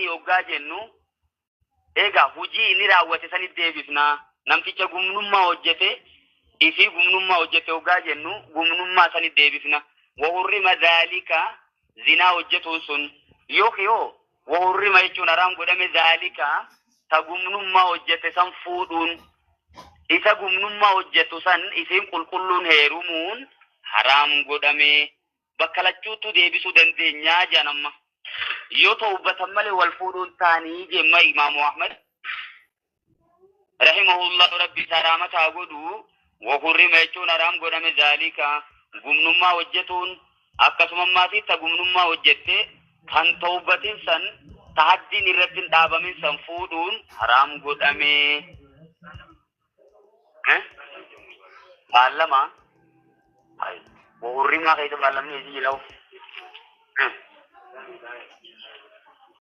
maani yoggaa jennu egaa hujii inni raawwate sanit deebifna namticha gumnummaa hojjete isii gumnummaa hojjete yoggaa jennu gumnummaa sanit deebifna wahurrima dhaalika zinaa hojjetuun sun yoo wahurrima jechuun haraam godhame dhaalika ta gumnummaa hojjete san fuudhuun isa gumnummaa hojjetu san isiin qulqulluun heerumuun haraam godhame bakka lachuutu deebisuu dandeenyaa janamma yoo tawbatan malee wal fuudhuun taanii jemma Imaamu Ahmad rahimahullah rabbi salaamata godhu wahurrima jechuun haraam godhame dhaalika gumnummaa hojjetuun akkasuma maatii ta gumnummaa hojjette kan tawbatin san tahaddiin irratti dhaabamin san fuudhuun haraam godhame Baalama ay wahurrima kayta baalamni isi ilaw